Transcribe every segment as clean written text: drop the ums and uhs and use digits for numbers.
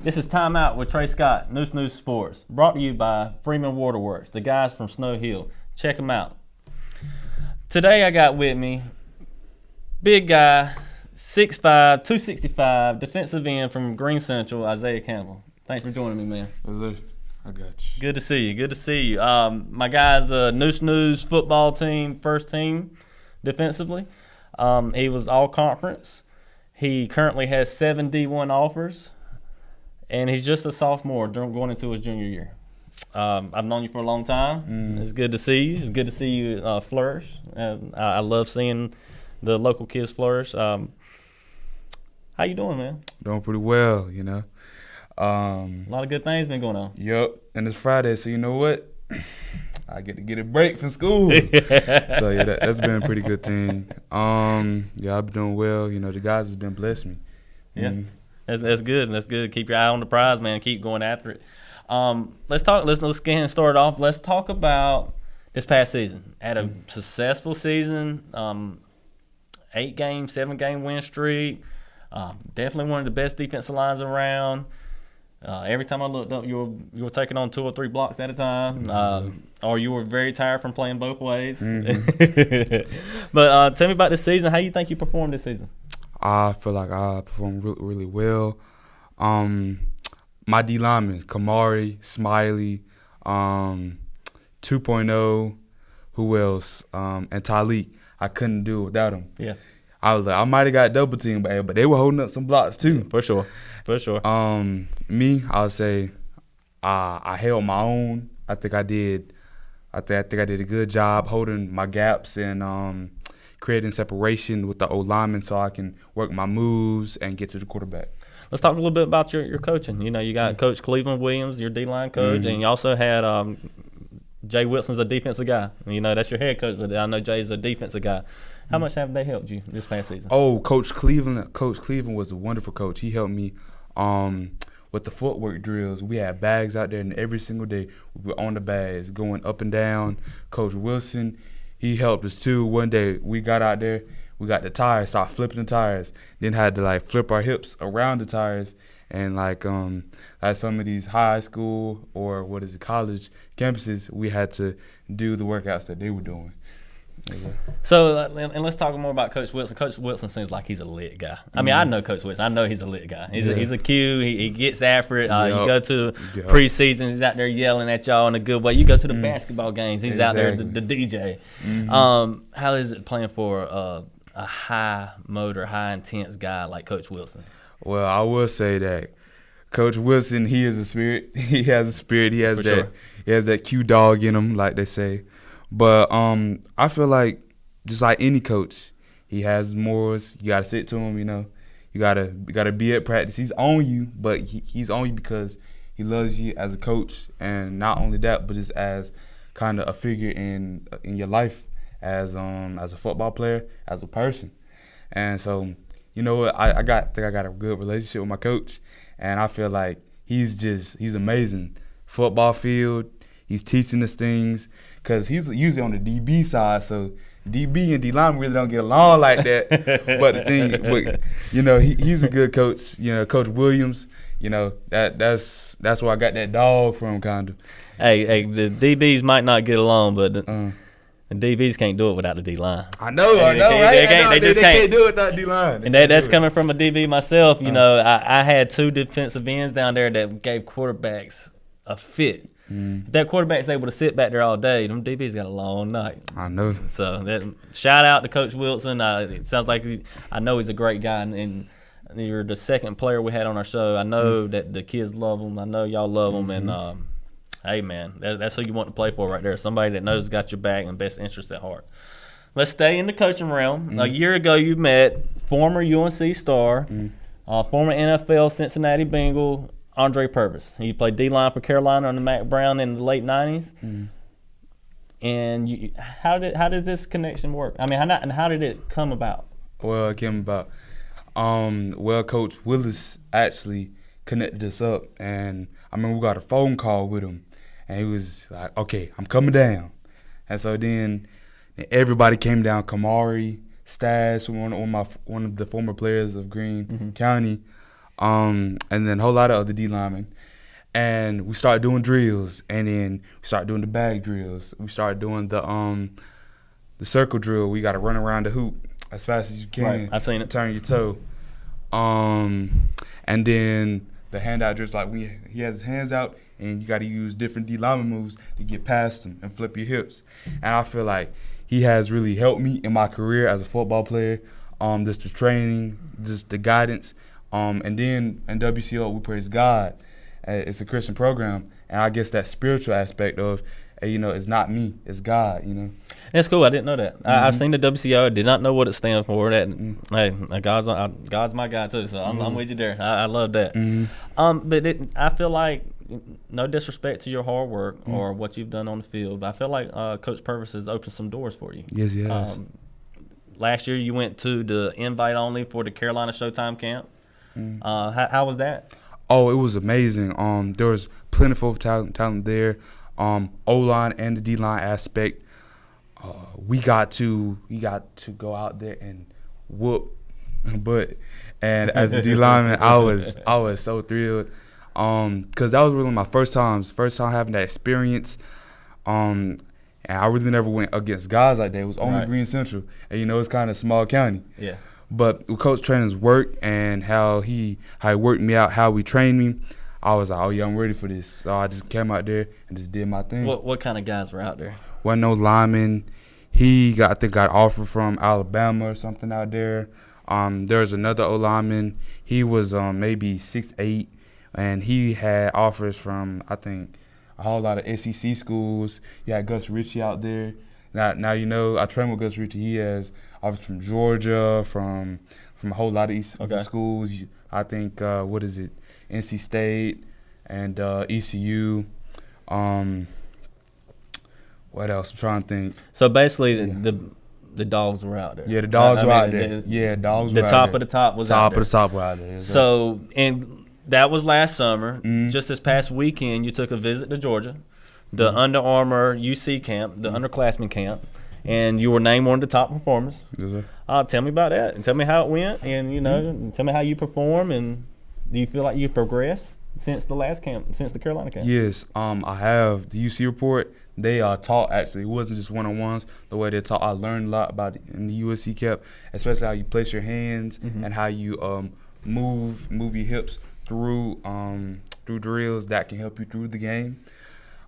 This is Timeout with Trey Scott, News Sports, brought to you by Freeman Waterworks, the guys from Snow Hill. Check them out. Today I got with me big guy, 6'5", 265, defensive end from Greene Central, Isaiah Campbell. Thanks for joining me, man. I got you. Good to see you. My guy's News football team, first team defensively. He was all conference. He currently has 7 D1 offers, and he's just a sophomore going into his junior year. I've known you for a long time. It's good to see you. It's good to see you flourish. I love seeing the local kids flourish. How you doing, man? Doing pretty well, you know. A lot of good things been going on. Yep, and it's Friday, so you know what? I get to get a break from school. So yeah, that's been a pretty good thing. Yeah, I've been doing well. You know, the guys has been blessing me. Yeah, that's good. That's good. Keep your eye on the prize, man. Keep going after it. Let's talk. Let's go ahead and start off. Let's talk about this past season. Had a successful season. 8-game, 7-game win streak. Definitely one of the best defensive lines around. Every time I looked up, you were taking on 2 or 3 blocks at a time, or you were very tired from playing both ways. But tell me about this season. How you think you performed this season? I feel like I performed really, really well. My D linemen, Kamari, Smiley, 2.0, who else? And Talik. I couldn't do it without them. Yeah. I was like, I might have got double teamed, but they were holding up some blocks too. For sure. Me, I would say I held my own. I think I did a good job holding my gaps and creating separation with the old lineman so I can work my moves and get to the quarterback. Let's talk a little bit about your coaching. You know, you got Coach Cleveland Williams, your D-line coach, and you also had Jay Wilson's a defensive guy. You know, that's your head coach, but I know Jay's a defensive guy. How much have they helped you this past season? Oh, Coach Cleveland was a wonderful coach. He helped me with the footwork drills. We had bags out there, and every single day we were on the bags, going up and down. Coach Wilson, he helped us too. One day we got out there, we got the tires, started flipping the tires, then had to like flip our hips around the tires, and like some of these high school or college campuses, we had to do the workouts that they were doing. So, and let's talk more about Coach Wilson. Coach Wilson seems like he's a lit guy. I mean, I know Coach Wilson. I know he's a lit guy. He's a Q. He gets after it. You go to preseason, he's out there yelling at y'all in a good way. You go to the basketball games, he's out there, the DJ. How is it playing for a high motor, high intense guy like Coach Wilson? Well, I will say that Coach Wilson, he is a spirit. He has a spirit. He has He has that Q dog in him, like they say. But I feel like just like any coach, he has morals. You gotta sit to him, you know. You gotta be at practice. He's on you, but he's on you because he loves you as a coach, and not only that, but just as kind of a figure in your life as a football player, as a person. And so, you know what, I think I got a good relationship with my coach, and I feel like he's amazing. Football field, he's teaching us things. Because he's usually on the DB side, so DB and D-line really don't get along like that. But you know, he's a good coach. You know, Coach Williams. You know, that's where I got that dog from, kind of. Hey, the DBs might not get along, but the DBs can't do it without the D-line. I know, right? They just can't do it without D-line. And that's coming from a DB myself. You know, I had 2 defensive ends down there that gave quarterbacks a fit. If that quarterback's able to sit back there all day, them DBs got a long night. I know. So shout out to Coach Wilson. It sounds like I know he's a great guy, and you're the second player we had on our show. I know that the kids love him. I know y'all love him, and hey man, that's who you want to play for right there. Somebody that knows got your back and best interest at heart. Let's stay in the coaching realm. A year ago, you met former UNC star, former NFL Cincinnati Bengal, Andre Purvis. He played D-line for Carolina under Mac Brown in the late 90s. And how did this connection work? I mean, how did it come about? Well, it came about. Coach Willis actually connected us up, and I mean, we got a phone call with him, and he was like, "Okay, I'm coming down." And so then everybody came down. Kamari, Stash, one of the former players of Greene County. and then a whole lot of other D linemen. And we started doing drills, and then we started doing the bag drills. We started doing the circle drill. We got to run around the hoop as fast as you can. Right. I've seen it. Turn your toe. And then the handout drills, like he has his hands out, and you got to use different D lineman moves to get past him and flip your hips. And I feel like he has really helped me in my career as a football player. Just the training, just the guidance. And then in WCO, we praise God. It's a Christian program, and I guess that spiritual aspect of, it's not me, it's God, That's cool. I didn't know that. I've seen the WCO. I did not know what it stands for. That hey, God's my guy too. So I'm with you there. I love that. But I feel like, no disrespect to your hard work or what you've done on the field, but I feel like Coach Purvis has opened some doors for you. Yes, he has. Last year you went to the invite only for the Carolina Showtime camp. How was that? Oh, it was amazing. There was plentiful talent there. O-line and the D-line aspect. We got to go out there and whoop butt. And as a D lineman, I was so thrilled. Because that was really my first time having that experience. And I really never went against guys like that. It was only Greene Central, and it's kind of small county. Yeah. But with Coach Training's work and how he worked me out, how we trained me, I was like, oh yeah, I'm ready for this. So I just came out there and just did my thing. What kind of guys were out there? Wasn't no lineman. I think got offered from Alabama or something out there. There was another O lineman. He was maybe 6'8", and he had offers from, I think, a whole lot of SEC schools. You had Gus Ritchie out there. Now I train with Gus Ritchie. He has offers from Georgia, from a whole lot of East schools. I think NC State and ECU. What else? I'm trying to think. So basically, the dogs were out there. Yeah, the dogs were out there. Dogs were out there. The top of the top was out there. Top of the top were out there. So, and that was last summer. Just this past weekend, you took a visit to Georgia, the Under Armour UC camp, the underclassmen camp, and you were named one of the top performers. Yes, sir. Tell me about that, and tell me how it went, and tell me how you perform, and do you feel like you've progressed since the last camp, since the Carolina camp? Yes, I have the UC report. They taught, actually. It wasn't just one-on-ones. The way they taught, I learned a lot about it in the USC camp, especially how you place your hands and how you move your hips through drills that can help you through the game.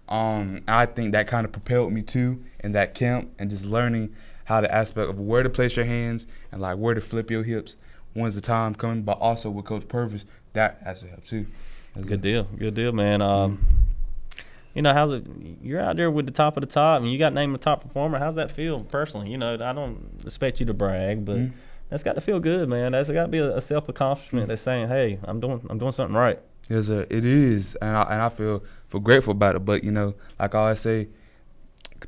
I think that kind of propelled me too in that camp, and just learning how the aspect of where to place your hands and like where to flip your hips when's the time coming, but also with Coach Purvis, that actually helped too. Good deal, man. How's it? You're out there with the top of the top, and you got named the top performer. How's that feel personally? I don't expect you to brag, but that's got to feel good, man. That's got to be a self accomplishment. That's saying, hey, I'm doing something right. Yes, sir. It is, and I feel grateful about it. But like I always say,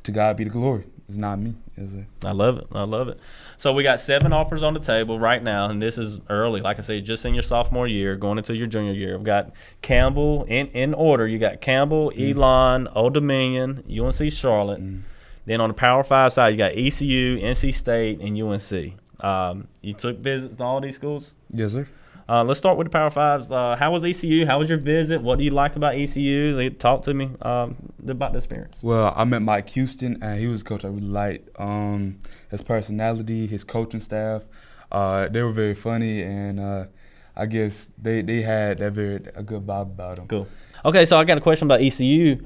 to God be the glory. It's not me. Yes, sir. I love it. So we got 7 offers on the table right now, and this is early. Like I say, just in your sophomore year, going into your junior year. We've got Campbell in order. You got Campbell, Elon, Old Dominion, UNC Charlotte. Then on the Power 5 side, you got ECU, NC State, and UNC. You took visits to all these schools? Yes, sir. Let's start with the Power 5s. How was ECU? How was your visit? What do you like about ECU? Talk to me about the experience. Well, I met Mike Houston, and he was a coach I really liked. His personality, his coaching staff, they were very funny, and I guess they had a good vibe about them. Cool. Okay, so I got a question about ECU.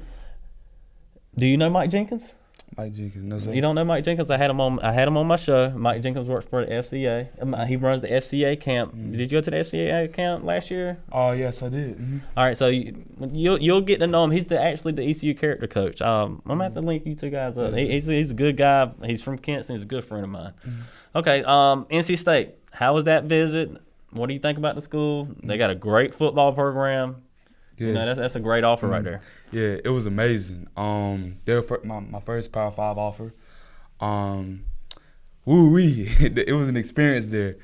Do you know Mike Jenkins? Mike Jenkins, no sir. You don't know Mike Jenkins? I had him on my show. Mike Jenkins works for the FCA. He runs the FCA camp. Did you go to the FCA camp last year? Oh yes, I did. All right, so you'll get to know him. He's actually the ECU character coach. I'm gonna have to link you two guys up. He's a good guy. He's from Kinston. He's a good friend of mine. Okay, NC State. How was that visit? What do you think about the school? They got a great football program. Yes. That's a great offer right there. Yeah, it was amazing. They were my first Power 5 offer. It was an experience there.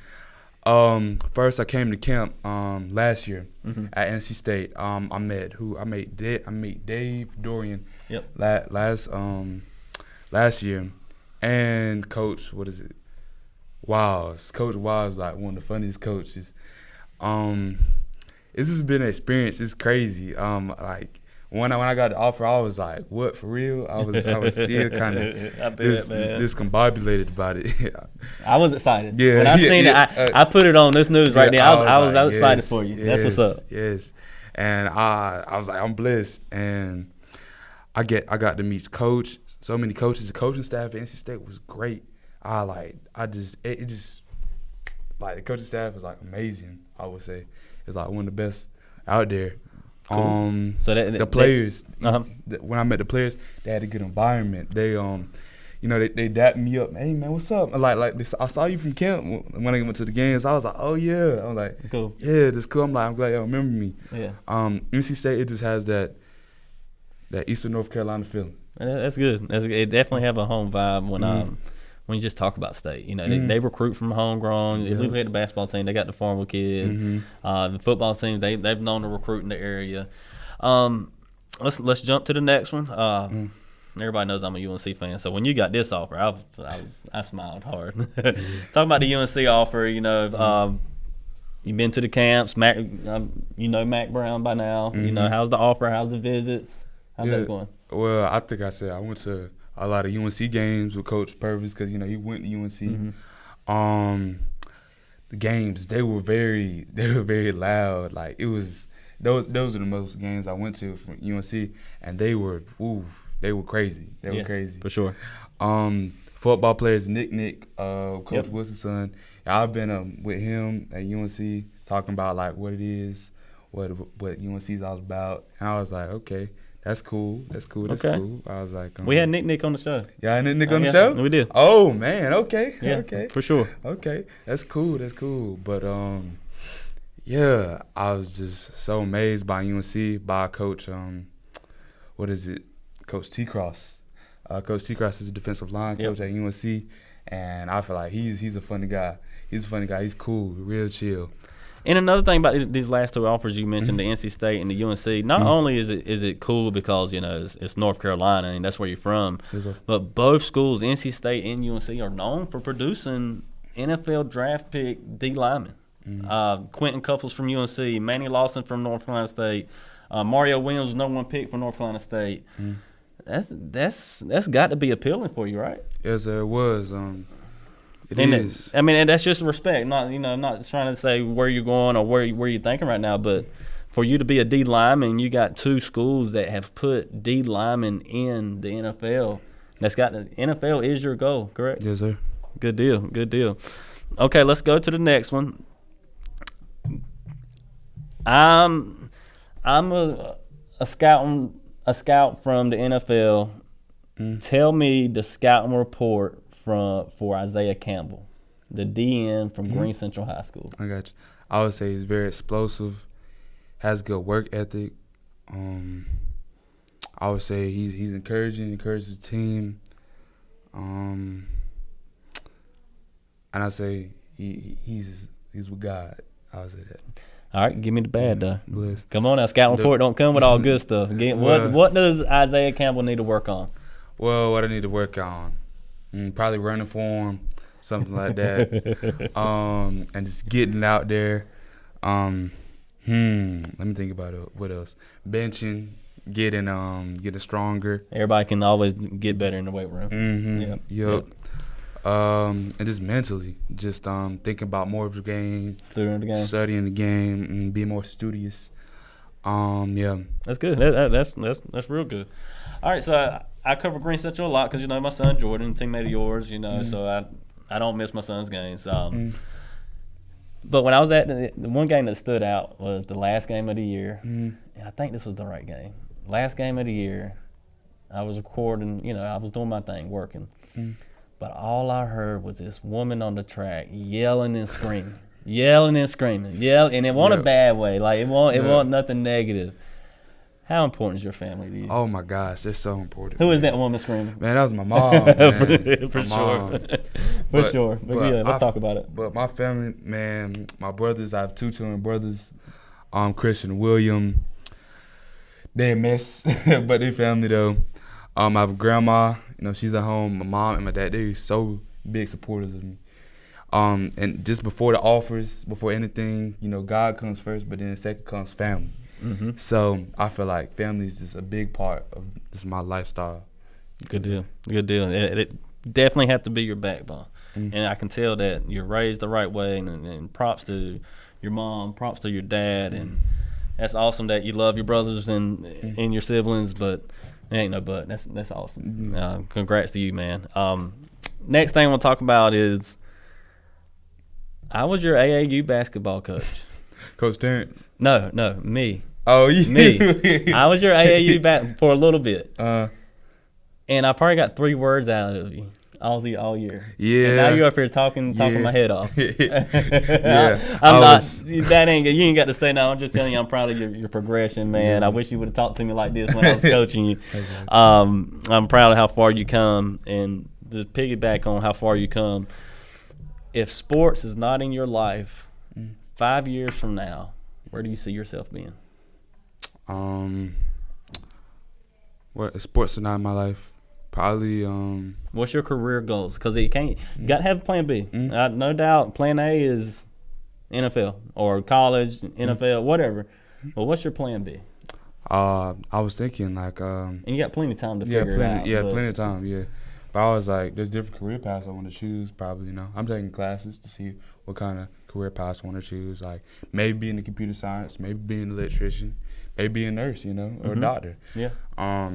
First I came to camp last year at NC State. I met Dave Dorian. Yep. Last year, and Coach Wiles. Coach Wiles is like one of the funniest coaches. it's just been an experience. It's crazy. Like when I got the offer, I was like, "What, for real?" I was still kind of discombobulated about it. I was excited. Yeah, when I seen it, I put it on this news right now. I was excited for you. Yes, that's what's up. Yes, and I was like, I'm blessed, and I got to meet so many coaches. The coaching staff at NC State was great. It just like the coaching staff was like amazing. I would say it's like one of the best out there. Cool. So the players, when I met the players, they had a good environment. They they dapped me up. Hey man, what's up? Like I saw you from camp when I went to the games. I was like, oh yeah. I was like, cool. Yeah, that's cool. I'm glad y'all remember me. Yeah. NC State, it just has that Eastern North Carolina feeling. That's good. It definitely have a home vibe when you just talk about state. They recruit from homegrown. If you look at the basketball team, they got the formal kid. The football team, they've known to recruit in the area. Let's jump to the next one. Everybody knows I'm a UNC fan, so when you got this offer, I smiled hard. Talk about the UNC offer. You've been to the camps. Mac, Mac Brown by now. How's the offer? How's the visits? How's that going? Well, I think I said I went to a lot of UNC games with Coach Purvis because he went to UNC. The games they were very loud. Like it was those are the most games I went to from UNC, and they were crazy. They were crazy for sure. Football players, Nick, Coach Wilson's son. I've been with him at UNC talking about like what it is, what UNC is all about, and I was like, okay. That's cool. That's cool. I was like, we had Nick on the show. Yeah, Nick on the show. We did. Oh man, okay, yeah, okay, for sure. Okay, that's cool. But I was just so amazed by UNC, by Coach. Coach T. Cross. Coach T. Cross is a defensive line coach at UNC, and I feel like he's a funny guy. He's a funny guy. He's cool, real chill. And another thing about these last two offers you mentioned, the NC State and the UNC, not only is it cool because it's North Carolina and that's where you're from, but both schools, NC State and UNC, are known for producing NFL draft pick D linemen. Quentin Couples from UNC, Manny Lawson from North Carolina State, Mario Williams was #1 pick from North Carolina State. That's got to be appealing for you, right? Yes, it was. It is. And that's just respect. Not not trying to say where you're going or where you're thinking right now, but for you to be a D lineman, you got two schools that have put D linemen in the NFL. That's got the NFL is your goal, correct? Yes, sir. Good deal. Okay, let's go to the next one. I'm a scout from the NFL. Tell me the scouting report for Isaiah Campbell, the DN from Greene Central High School. I got you. I would say he's very explosive, has good work ethic. I would say he's encourages the team. And I say he's with God. I would say that. All right, give me the bad though. Bless. Come on now, scouting report don't come with all good stuff. What does Isaiah Campbell need to work on? Well, what I need to work on, probably running for him, something like that, and just getting out there. Let me think about it. What else? Benching, getting stronger. Everybody can always get better in the weight room. Yep. And just mentally, just thinking about more of the game, studying the game, and being more studious. That's good. That's real good. All right, so I cover Greene Central a lot because my son Jordan, teammate of yours, so I don't miss my son's games. But when I was at the one game that stood out was the last game of the year, and I think this was the right game. Last game of the year, I was recording. I was doing my thing, working. But all I heard was this woman on the track yelling and screaming, and it wasn't a bad way. Like it wasn't nothing negative. How important is your family to you? Oh my gosh, they're so important. Who is that woman screaming? Man, that was my mom. Man. For sure. For sure. But let's talk about it. But my family, man, my brothers, I have two twin brothers, Christian and William. They a mess, but they family though. I have a grandma, she's at home. My mom and my dad, they're so big supporters of me. And just before the offers, before anything, God comes first, but then second comes family. Mm-hmm. So I feel like family is just a big part of just my lifestyle. Good deal. It definitely have to be your backbone. Mm-hmm. And I can tell that you're raised the right way, and props to your mom, props to your dad, and that's awesome that you love your brothers and your siblings, but there ain't no but. That's awesome. Congrats to you, man. Next thing I want to talk about is, I was your AAU basketball coach. Coach Terrence? No, me. Oh, you? Me. I was your AAU for a little bit. And I probably got 3 words out of you all year. Yeah. And now you're up here talking my head off. Yeah. You ain't got to say no. I'm just telling you, I'm proud of your progression, man. I wish you would have talked to me like this when I was coaching you. Okay. I'm proud of how far you come, and to piggyback on how far you come, if sports is not in your life 5 years from now, where do you see yourself being? What sports are not in my life? Probably. What's your career goals? Because you got to have a plan B. No doubt, plan A is NFL or college, NFL, whatever. But what's your plan B? I was thinking like. And you got plenty of time to figure it out. Yeah, plenty of time. Yeah. But I was like, there's different career paths I want to choose. Probably, I'm taking classes to see what kind of career paths I want to choose. Like maybe being a computer science, maybe being an electrician, maybe being a nurse, or a doctor. Yeah.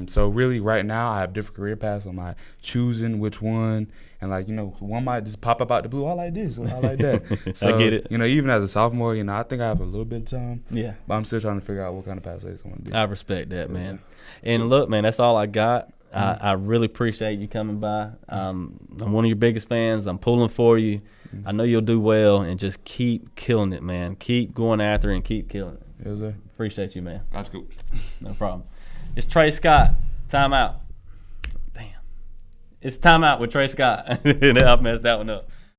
So really, right now I have different career paths. I'm like choosing which one, and like one might just pop up out the blue. I like this, I like that. So I get it. Even as a sophomore, I think I have a little bit of time. Yeah. But I'm still trying to figure out what kind of pathways I want to do. I respect that, man. And look, man, that's all I got. I really appreciate you coming by. I'm one of your biggest fans. I'm pulling for you. I know you'll do well, and just keep killing it, man. Keep going after it and keep killing it. Yes, sir. Appreciate you, man. That's cool. No problem. It's Trey Scott. Timeout. Damn. It's Timeout with Trey Scott. I messed that one up.